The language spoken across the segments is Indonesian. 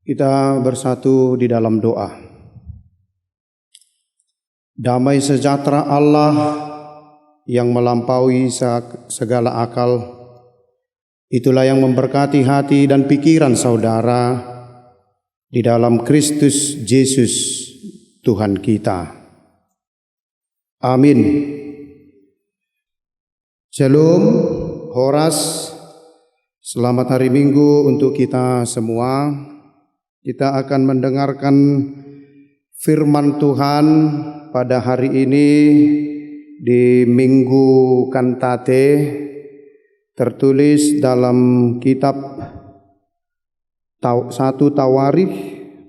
Kita bersatu di dalam doa. Damai sejahtera Allah yang melampaui segala akal, itulah yang memberkati hati dan pikiran saudara di dalam Kristus Yesus Tuhan kita. Amin. Shalom, Horas. Selamat hari Minggu untuk kita semua. Kita akan mendengarkan firman Tuhan pada hari ini di Minggu Kantate, tertulis dalam kitab 1 Tawarikh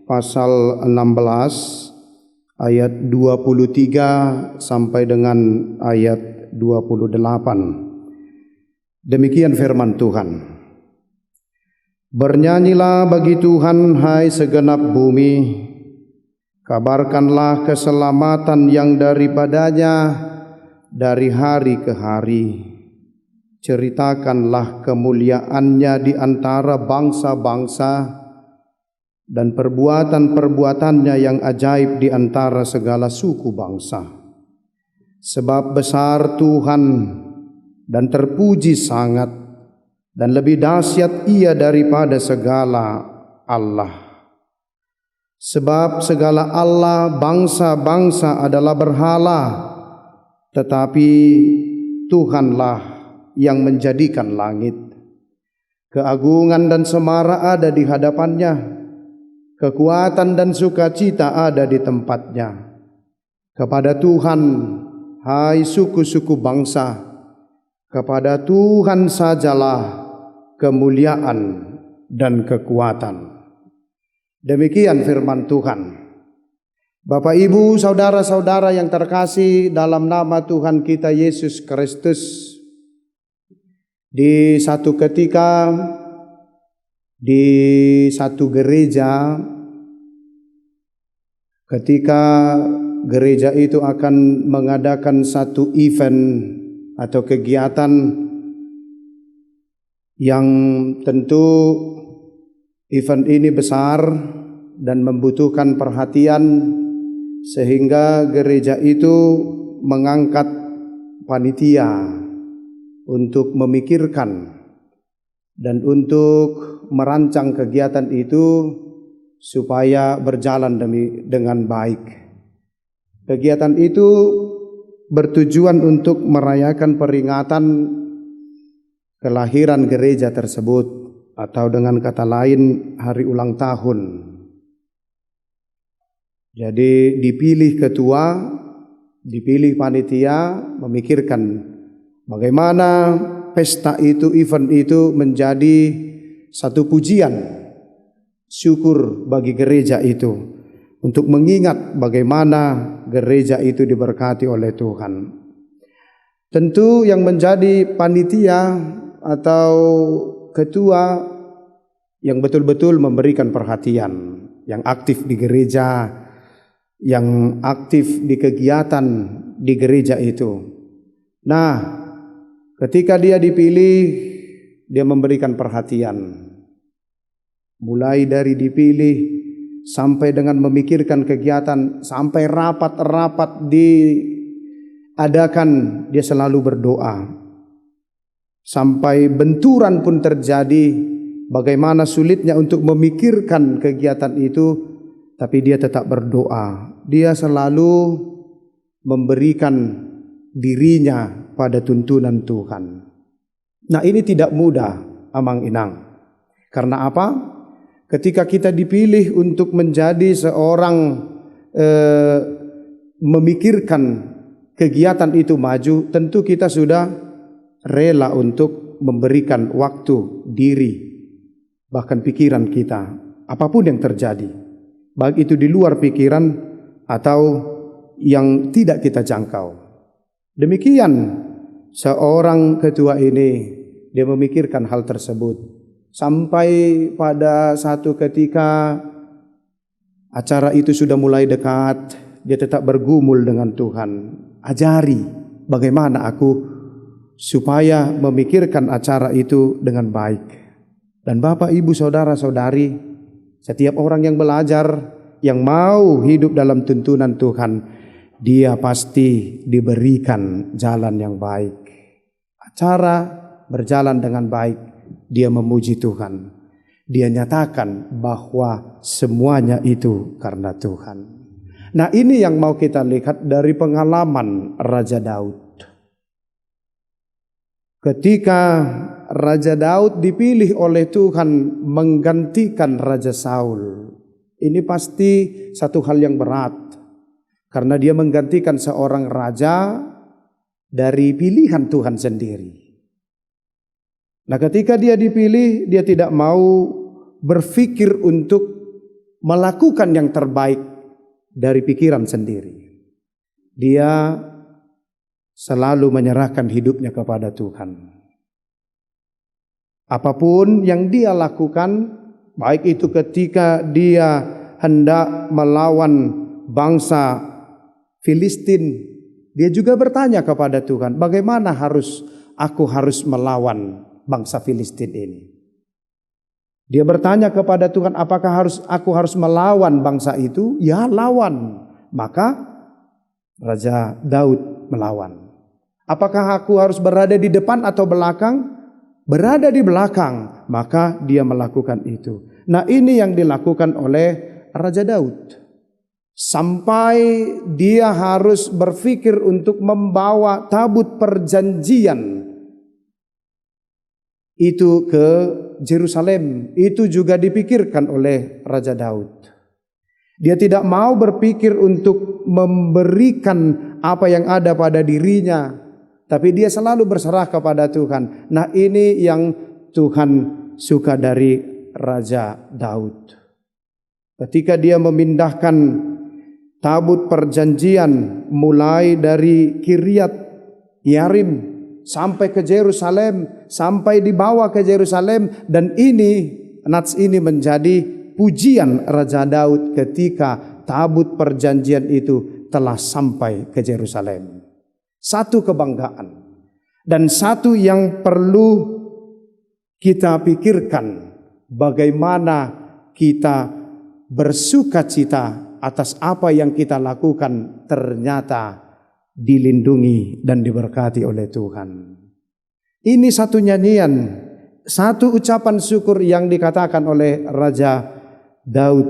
pasal 16 ayat 23 sampai dengan ayat 28. Demikian firman Tuhan. Bernyanyilah bagi Tuhan, hai segenap bumi, kabarkanlah keselamatan yang daripadanya dari hari ke hari. Ceritakanlah kemuliaannya di antara bangsa-bangsa dan perbuatan-perbuatannya yang ajaib di antara segala suku bangsa. Sebab besar Tuhan dan terpuji sangat, dan lebih dahsyat Ia daripada segala Allah. Sebab segala Allah bangsa-bangsa adalah berhala, tetapi Tuhanlah yang menjadikan langit. Keagungan dan semara ada di hadapannya, kekuatan dan sukacita ada di tempatnya. Kepada Tuhan, hai suku-suku bangsa, kepada Tuhan sajalah kemuliaan dan kekuatan. Demikian firman Tuhan. Bapak, Ibu, saudara-saudara yang terkasih dalam nama Tuhan kita Yesus Kristus, di satu ketika di satu gereja, ketika gereja itu akan mengadakan satu event atau kegiatan yang tentu event ini besar dan membutuhkan perhatian, sehingga gereja itu mengangkat panitia untuk memikirkan dan untuk merancang kegiatan itu supaya berjalan dengan baik. Kegiatan itu bertujuan untuk merayakan peringatan kelahiran gereja tersebut, atau dengan kata lain hari ulang tahun. Jadi dipilih ketua, dipilih panitia, memikirkan bagaimana pesta itu, event itu menjadi satu pujian syukur bagi gereja itu, untuk mengingat bagaimana gereja itu diberkati oleh Tuhan. Tentu yang menjadi panitia atau ketua yang betul-betul memberikan perhatian, yang aktif di gereja, yang aktif di kegiatan di gereja itu. Nah, ketika dia dipilih, dia memberikan perhatian. Mulai dari dipilih sampai dengan memikirkan kegiatan, sampai rapat-rapat diadakan, dia selalu berdoa. Sampai benturan pun terjadi, bagaimana sulitnya untuk memikirkan kegiatan itu, tapi dia tetap berdoa. Dia selalu memberikan dirinya pada tuntunan Tuhan. Nah, ini tidak mudah, Amang Inang. Karena apa? Ketika kita dipilih untuk menjadi seorang memikirkan kegiatan itu maju, tentu kita sudah rela untuk memberikan waktu, diri, bahkan pikiran kita, apapun yang terjadi, baik itu di luar pikiran atau yang tidak kita jangkau. Demikian seorang ketua ini, dia memikirkan hal tersebut. Sampai pada satu ketika acara itu sudah mulai dekat, dia tetap bergumul dengan Tuhan. Ajari bagaimana aku supaya memikirkan acara itu dengan baik. Dan Bapak, Ibu, saudara-saudari, Setiap orang yang belajar, yang mau hidup dalam tuntunan Tuhan, dia pasti diberikan jalan yang baik. Cara berjalan dengan baik, dia memuji Tuhan. Dia nyatakan bahwa semuanya itu karena Tuhan. Nah, ini yang mau kita lihat dari pengalaman Raja Daud. Ketika Raja Daud dipilih oleh Tuhan menggantikan Raja Saul, ini pasti satu hal yang berat, karena dia menggantikan seorang raja dari pilihan Tuhan sendiri. Nah, ketika dia dipilih, dia tidak mau berpikir untuk melakukan yang terbaik dari pikiran sendiri. Dia selalu menyerahkan hidupnya kepada Tuhan. Apapun yang dia lakukan, baik itu ketika dia hendak melawan bangsa Filistin, dia juga bertanya kepada Tuhan, bagaimana aku harus melawan bangsa Filistin ini? Dia bertanya kepada Tuhan, apakah aku harus melawan bangsa itu? Ya, lawan. Maka Raja Daud melawan. Apakah aku harus berada di depan atau belakang? Berada di belakang. Maka dia melakukan itu. Nah, ini yang dilakukan oleh Raja Daud. Sampai dia harus berpikir untuk membawa tabut perjanjian itu ke Yerusalem. Itu juga dipikirkan oleh Raja Daud. Dia tidak mau berpikir untuk memberikan apa yang ada pada dirinya, tapi dia selalu berserah kepada Tuhan. Nah, ini yang Tuhan suka dari Raja Daud. Ketika dia memindahkan tabut perjanjian mulai dari Kiryat Yearim sampai ke Yerusalem, sampai dibawa ke Yerusalem, dan nats ini menjadi pujian Raja Daud ketika tabut perjanjian itu telah sampai ke Yerusalem. Satu kebanggaan dan satu yang perlu kita pikirkan, bagaimana kita bersukacita atas apa yang kita lakukan ternyata dilindungi dan diberkati oleh Tuhan. Ini satu nyanyian, satu ucapan syukur yang dikatakan oleh Raja Daud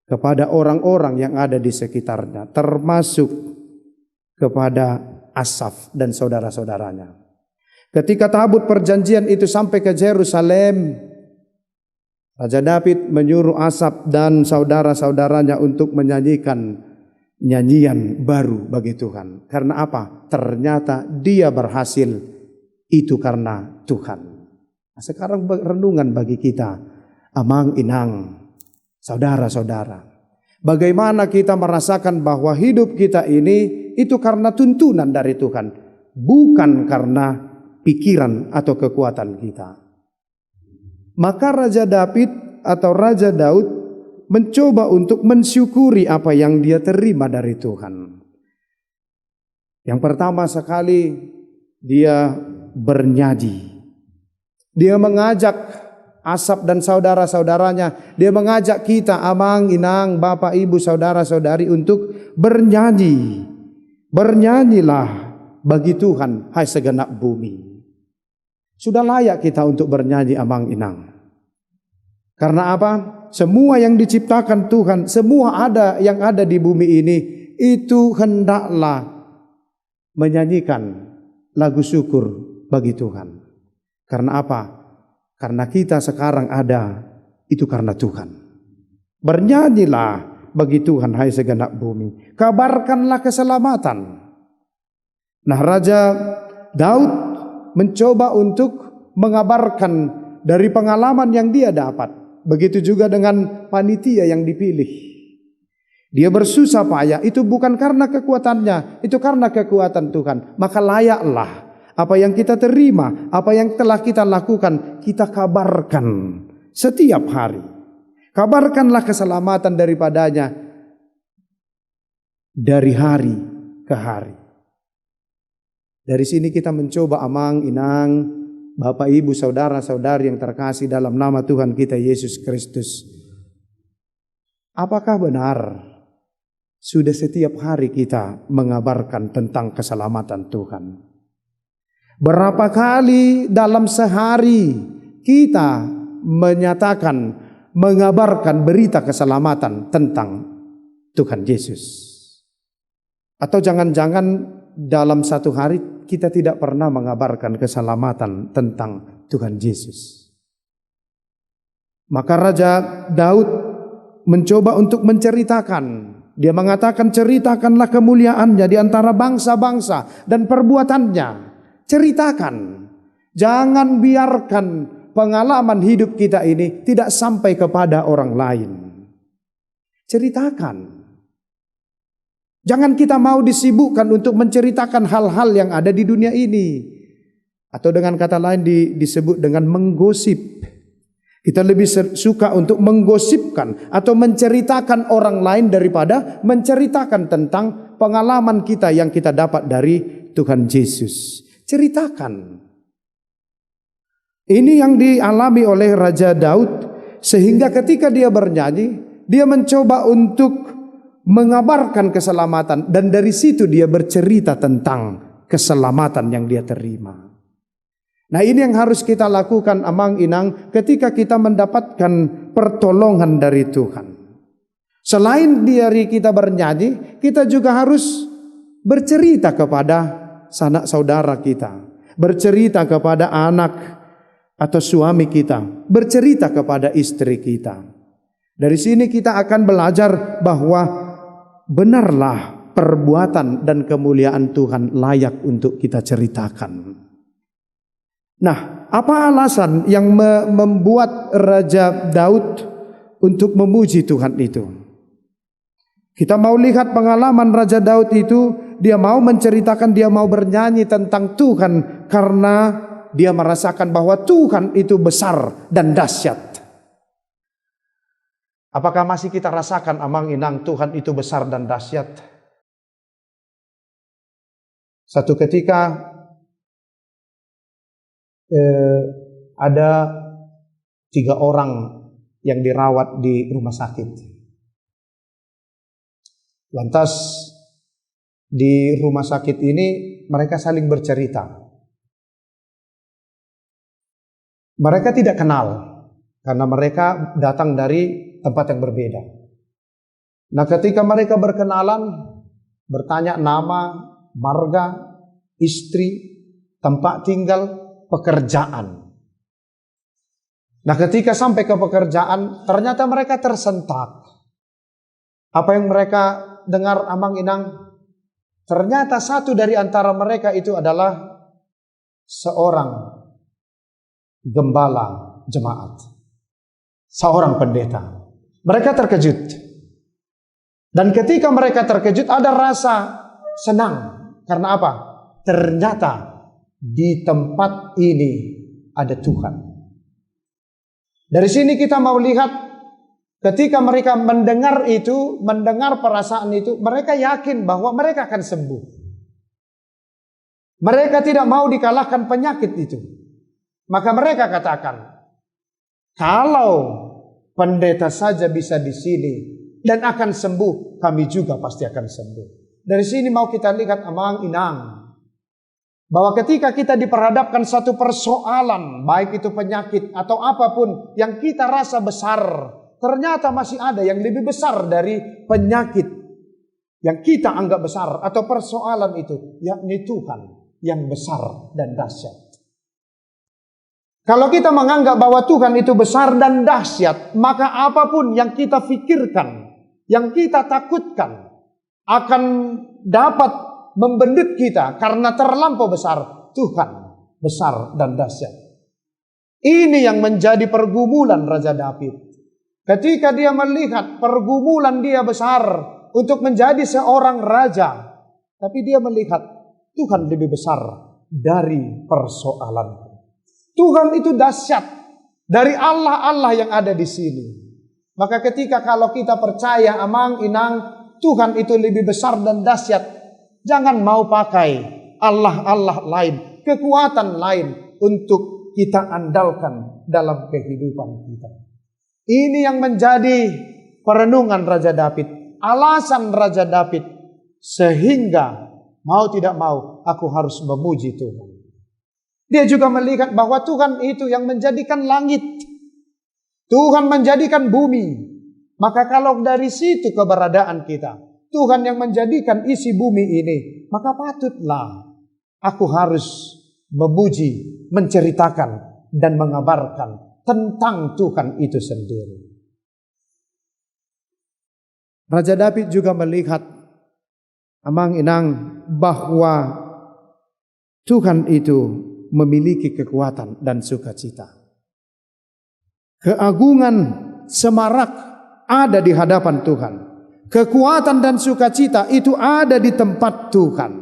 kepada orang-orang yang ada di sekitarnya, termasuk kepada Asaf dan saudara-saudaranya. Ketika tabut perjanjian itu sampai ke Yerusalem, Raja Daud menyuruh Asaf dan saudara-saudaranya untuk menyanyikan nyanyian baru bagi Tuhan. Karena apa? Ternyata dia berhasil itu karena Tuhan. Nah, sekarang renungan bagi kita, amang inang, saudara-saudara, bagaimana kita merasakan bahwa hidup kita ini itu karena tuntunan dari Tuhan, bukan karena pikiran atau kekuatan kita. Maka Raja Daud mencoba untuk mensyukuri apa yang dia terima dari Tuhan. Yang pertama sekali, dia bernyanyi. Dia mengajak Asaf dan saudara-saudaranya, dia mengajak kita, amang, inang, bapak, ibu, saudara-saudari untuk bernyanyi. Bernyanyilah bagi Tuhan, hai segenap bumi. Sudah layak kita untuk bernyanyi, amang, inang. Karena apa? Semua yang diciptakan Tuhan, semua yang ada di bumi ini, itu hendaklah menyanyikan lagu syukur bagi Tuhan. Karena apa? Karena kita sekarang ada, itu karena Tuhan. Bernyanyilah bagi Tuhan, hai segenap bumi. Kabarkanlah keselamatan. Nah, Raja Daud mencoba untuk mengabarkan dari pengalaman yang dia dapat. Begitu juga dengan panitia yang dipilih. Dia bersusah payah, itu bukan karena kekuatannya, itu karena kekuatan Tuhan. Maka layaklah apa yang kita terima, apa yang telah kita lakukan, kita kabarkan setiap hari. Kabarkanlah keselamatan daripadanya dari hari ke hari. Dari sini kita mencoba, amang, inang, bapak, ibu, saudara-saudari yang terkasih dalam nama Tuhan kita Yesus Kristus, Apakah benar sudah setiap hari kita mengabarkan tentang keselamatan Tuhan? Berapa kali dalam sehari kita menyatakan, mengabarkan berita keselamatan tentang Tuhan Yesus? Atau jangan-jangan dalam satu hari kita tidak pernah mengabarkan keselamatan tentang Tuhan Yesus? Maka Raja Daud mencoba untuk menceritakan. Dia mengatakan, ceritakanlah kemuliaannya di antara bangsa-bangsa dan perbuatannya. Ceritakan. Jangan biarkan pengalaman hidup kita ini tidak sampai kepada orang lain. Ceritakan. Jangan kita mau disibukkan untuk menceritakan hal-hal yang ada di dunia ini. Atau dengan kata lain disebut dengan menggosip. Kita lebih suka untuk menggosipkan atau menceritakan orang lain daripada menceritakan tentang pengalaman kita yang kita dapat dari Tuhan Yesus. Ceritakan. Ini yang dialami oleh Raja Daud, sehingga ketika dia bernyanyi, dia mencoba untuk mengabarkan keselamatan, dan dari situ dia bercerita tentang keselamatan yang dia terima. Nah, ini yang harus kita lakukan amang inang ketika kita mendapatkan pertolongan dari Tuhan. Selain dari kita bernyanyi, kita juga harus bercerita kepada sanak saudara kita, bercerita kepada anak atau suami kita, bercerita kepada istri kita. Dari sini kita akan belajar bahwa benarlah perbuatan dan kemuliaan Tuhan layak untuk kita ceritakan. Nah, apa alasan yang membuat Raja Daud untuk memuji Tuhan itu? Kita mau lihat pengalaman Raja Daud itu, dia mau menceritakan, dia mau bernyanyi tentang Tuhan karena dia merasakan bahwa Tuhan itu besar dan dahsyat. Apakah masih kita rasakan amang inang Tuhan itu besar dan dahsyat? Satu ketika ada 3 orang yang dirawat di rumah sakit. Lantas di rumah sakit ini mereka saling bercerita. Mereka tidak kenal karena mereka datang dari tempat yang berbeda. Nah, ketika mereka berkenalan, bertanya nama, marga, istri, tempat tinggal, pekerjaan. Nah, ketika sampai ke pekerjaan, ternyata mereka tersentak. Apa yang mereka dengar amang inang? Ternyata satu dari antara mereka itu adalah seorang gembala jemaat, seorang pendeta. Mereka terkejut. Dan ketika mereka terkejut, ada rasa senang. Karena apa? Ternyata di tempat ini ada Tuhan. Dari sini kita mau lihat, ketika mereka mendengar itu, mendengar perasaan itu, mereka yakin bahwa mereka akan sembuh. Mereka tidak mau dikalahkan penyakit itu. Maka mereka katakan, kalau pendeta saja bisa di sini dan akan sembuh, kami juga pasti akan sembuh. Dari sini mau kita lihat amang inang, bahwa ketika kita diperhadapkan satu persoalan, baik itu penyakit atau apapun yang kita rasa besar, ternyata masih ada yang lebih besar dari penyakit yang kita anggap besar atau persoalan itu, yakni Tuhan yang besar dan dahsyat. Kalau kita menganggap bahwa Tuhan itu besar dan dahsyat, maka apapun yang kita pikirkan, yang kita takutkan, akan dapat membendut kita karena terlampau besar. Tuhan besar dan dahsyat. Ini yang menjadi pergumulan Raja Daud. Ketika dia melihat pergumulan dia besar untuk menjadi seorang raja, tapi dia melihat Tuhan lebih besar dari persoalan. Tuhan itu dahsyat dari Allah-Allah yang ada di sini. Maka ketika kalau kita percaya amang inang Tuhan itu lebih besar dan dahsyat, jangan mau pakai Allah-Allah lain, kekuatan lain untuk kita andalkan dalam kehidupan kita. Ini yang menjadi perenungan Raja Daud, alasan Raja Daud sehingga mau tidak mau aku harus memuji Tuhan. Dia juga melihat bahwa Tuhan itu yang menjadikan langit, Tuhan menjadikan bumi. Maka kalau dari situ keberadaan kita, Tuhan yang menjadikan isi bumi ini, maka patutlah aku harus memuji, menceritakan dan mengabarkan tentang Tuhan itu sendiri. Raja Daud juga melihat, amang inang, bahwa Tuhan itu memiliki kekuatan dan sukacita. Keagungan semarak ada di hadapan Tuhan. Kekuatan dan sukacita itu ada di tempat Tuhan.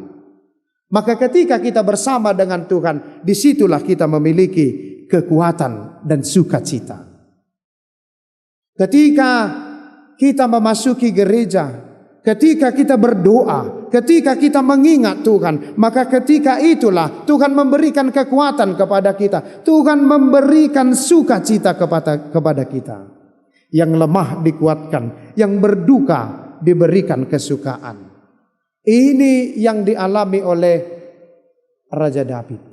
Maka ketika kita bersama dengan Tuhan, disitulah kita memiliki kekuatan dan sukacita. Ketika kita memasuki gereja, ketika kita berdoa, ketika kita mengingat Tuhan, maka ketika itulah Tuhan memberikan kekuatan kepada kita. Tuhan memberikan sukacita kepada kita. Yang lemah dikuatkan, yang berduka diberikan kesukaan. Ini yang dialami oleh Raja Daud.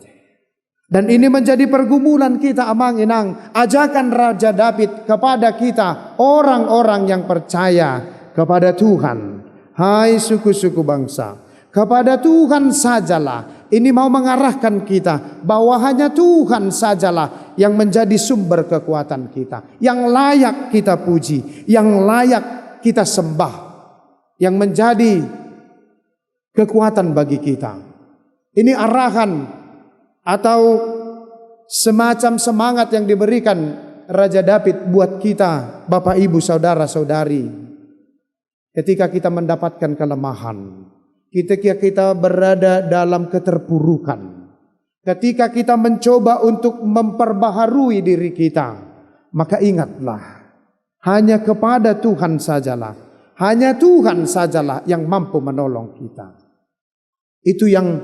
Dan ini menjadi pergumulan kita, amang inang. Ajakan Raja Daud kepada kita, orang-orang yang percaya kepada Tuhan. Hai suku-suku bangsa, kepada Tuhan sajalah. Ini mau mengarahkan kita bahwa hanya Tuhan sajalah yang menjadi sumber kekuatan kita, yang layak kita puji, yang layak kita sembah, yang menjadi kekuatan bagi kita. Ini arahan atau semacam semangat yang diberikan Raja Daud buat kita, Bapak Ibu, saudara-saudari. Ketika kita mendapatkan kelemahan, ketika kita berada dalam keterpurukan, ketika kita mencoba untuk memperbaharui diri kita, maka ingatlah, hanya kepada Tuhan sajalah, hanya Tuhan sajalah yang mampu menolong kita. Itu yang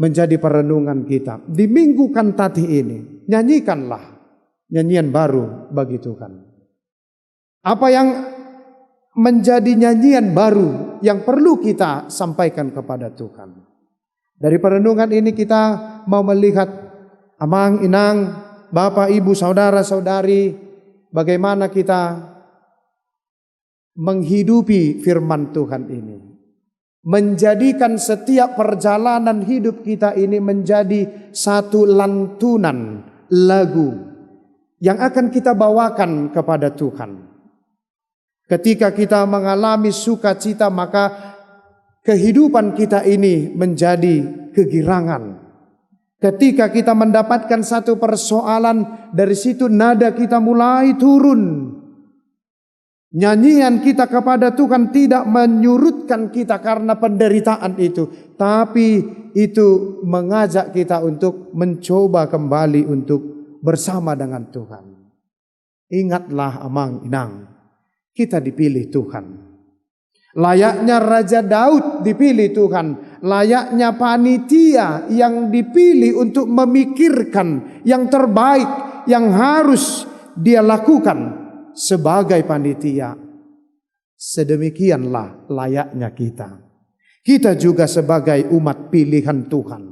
menjadi perenungan kita. Di Minggu Kantati ini, nyanyikanlah nyanyian baru bagi Tuhan. Apa yang menjadi nyanyian baru yang perlu kita sampaikan kepada Tuhan. Dari perenungan ini kita mau melihat, amang inang, Bapak Ibu, saudara-saudari, bagaimana kita menghidupi firman Tuhan ini. Menjadikan setiap perjalanan hidup kita ini menjadi satu lantunan lagu yang akan kita bawakan kepada Tuhan. Ketika kita mengalami sukacita, maka kehidupan kita ini menjadi kegirangan. Ketika kita mendapatkan satu persoalan, dari situ nada kita mulai turun. Nyanyian kita kepada Tuhan tidak menyurutkan kita karena penderitaan itu, tapi itu mengajak kita untuk mencoba kembali untuk bersama dengan Tuhan. Ingatlah, amang inang, kita dipilih Tuhan. Layaknya Raja Daud dipilih Tuhan. Layaknya panitia yang dipilih untuk memikirkan yang terbaik yang harus dia lakukan sebagai panitia. Sedemikianlah layaknya kita. Kita juga sebagai umat pilihan Tuhan.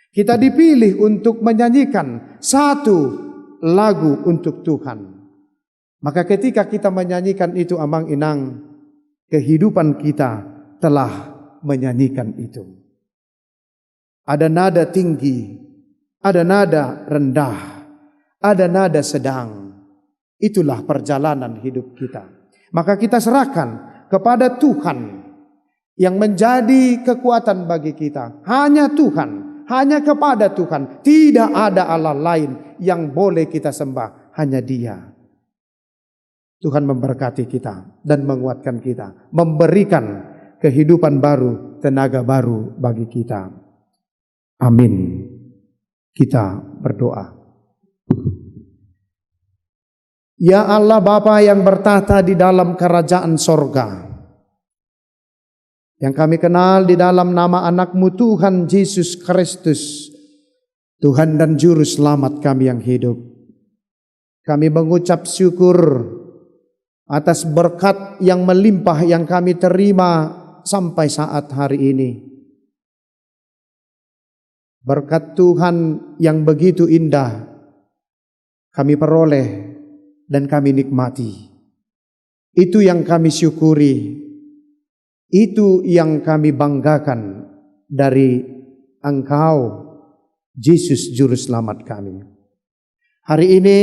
Kita dipilih untuk menyanyikan satu lagu untuk Tuhan. Maka ketika kita menyanyikan itu, amang inang, kehidupan kita telah menyanyikan itu. Ada nada tinggi, ada nada rendah, ada nada sedang. Itulah perjalanan hidup kita. Maka kita serahkan kepada Tuhan yang menjadi kekuatan bagi kita. Hanya Tuhan, hanya kepada Tuhan. Tidak ada Allah lain yang boleh kita sembah, hanya Dia. Tuhan memberkati kita dan menguatkan kita, memberikan kehidupan baru, tenaga baru bagi kita. Amin. Kita berdoa. Ya Allah Bapa yang bertahta di dalam kerajaan sorga, yang kami kenal di dalam nama anak-Mu Tuhan Yesus Kristus, Tuhan dan Juru Selamat kami yang hidup. Kami mengucap syukur atas berkat yang melimpah yang kami terima sampai saat hari ini. Berkat Tuhan yang begitu indah kami peroleh dan kami nikmati. Itu yang kami syukuri, itu yang kami banggakan dari Engkau, Yesus Juru Selamat kami. Hari ini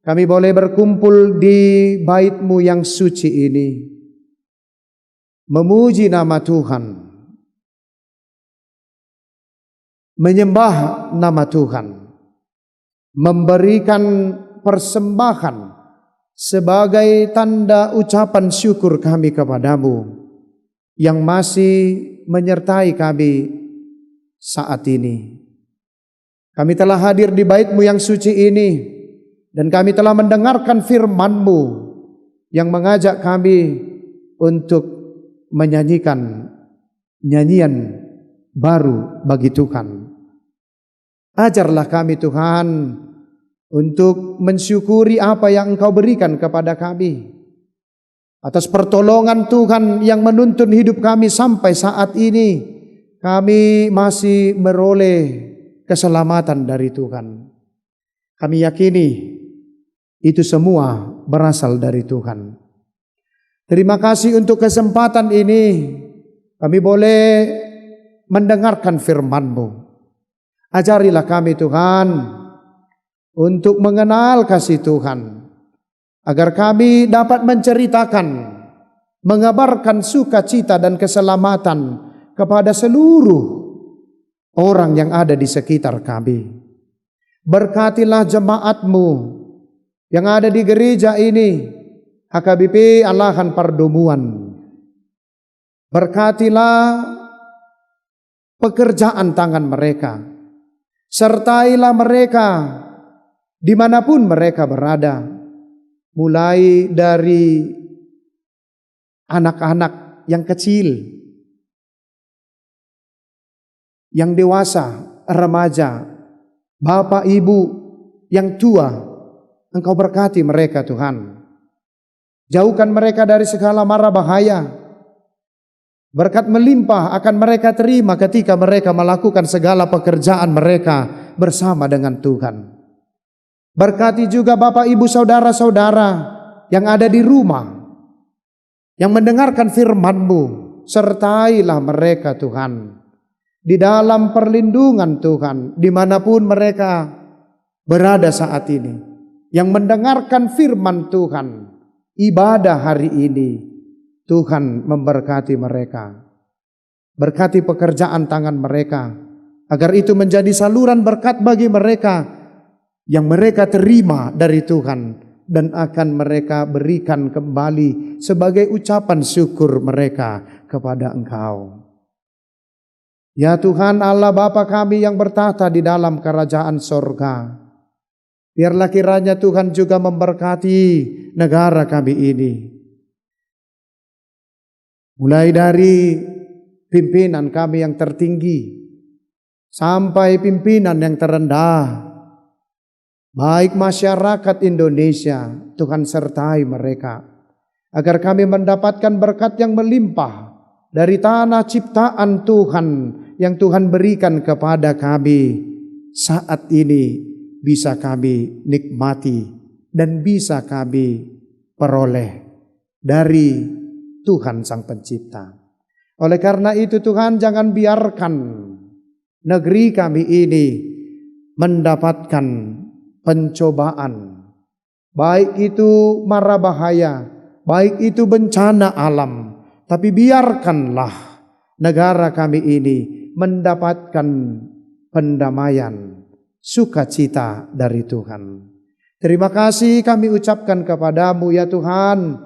kami boleh berkumpul di bait-Mu yang suci ini, memuji nama Tuhan, menyembah nama Tuhan, memberikan persembahan sebagai tanda ucapan syukur kami kepadamu yang masih menyertai kami saat ini. Kami telah hadir di bait-Mu yang suci ini, dan kami telah mendengarkan firman-Mu yang mengajak kami untuk menyanyikan nyanyian baru bagi Tuhan. Ajarlah kami Tuhan untuk mensyukuri apa yang Engkau berikan kepada kami. Atas pertolongan Tuhan yang menuntun hidup kami sampai saat ini, kami masih meroleh keselamatan dari Tuhan. Kami yakini itu semua berasal dari Tuhan. Terima kasih untuk kesempatan ini. Kami boleh mendengarkan firman-Mu. Ajarilah kami Tuhan untuk mengenal kasih Tuhan, agar kami dapat menceritakan, mengabarkan sukacita dan keselamatan kepada seluruh orang yang ada di sekitar kami. Berkatilah jemaat-Mu yang ada di gereja ini, HKBP Alahan Pardomuan. Berkatilah pekerjaan tangan mereka. Sertailah mereka dimanapun mereka berada, mulai dari anak-anak yang kecil, yang dewasa, remaja, bapak ibu yang tua. Engkau berkati mereka Tuhan. Jauhkan mereka dari segala mara bahaya. Berkat melimpah akan mereka terima ketika mereka melakukan segala pekerjaan mereka bersama dengan Tuhan. Berkati juga bapak ibu saudara-saudara yang ada di rumah, yang mendengarkan firman-Mu. Sertailah mereka Tuhan di dalam perlindungan Tuhan, dimanapun mereka berada saat ini, yang mendengarkan firman Tuhan, ibadah hari ini. Tuhan memberkati mereka. Berkati pekerjaan tangan mereka, agar itu menjadi saluran berkat bagi mereka yang mereka terima dari Tuhan, dan akan mereka berikan kembali sebagai ucapan syukur mereka kepada Engkau. Ya Tuhan Allah Bapa kami yang bertahta di dalam kerajaan sorga, biarlah kiranya Tuhan juga memberkati negara kami ini. Mulai dari pimpinan kami yang tertinggi sampai pimpinan yang terendah, baik masyarakat Indonesia, Tuhan sertai mereka, agar kami mendapatkan berkat yang melimpah dari tanah ciptaan Tuhan yang Tuhan berikan kepada kami saat ini, bisa kami nikmati dan bisa kami peroleh dari Tuhan Sang Pencipta. Oleh karena itu Tuhan, jangan biarkan negeri kami ini mendapatkan pencobaan, baik itu mara bahaya, baik itu bencana alam, tapi biarkanlah negara kami ini mendapatkan pendamaian, sukacita dari Tuhan. Terima kasih kami ucapkan kepadamu ya Tuhan,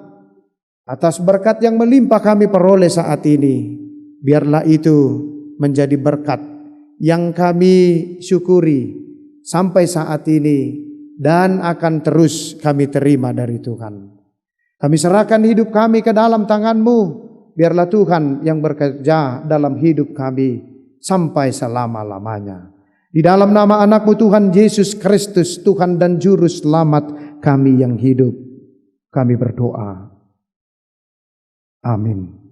atas berkat yang melimpah kami peroleh saat ini. Biarlah itu menjadi berkat yang kami syukuri sampai saat ini, dan akan terus kami terima dari Tuhan. Kami serahkan hidup kami ke dalam tangan-Mu. Biarlah Tuhan yang bekerja dalam hidup kami sampai selama-lamanya. Di dalam nama anak-Mu Tuhan Yesus Kristus, Tuhan dan Juru Selamat kami yang hidup, kami berdoa. Amin.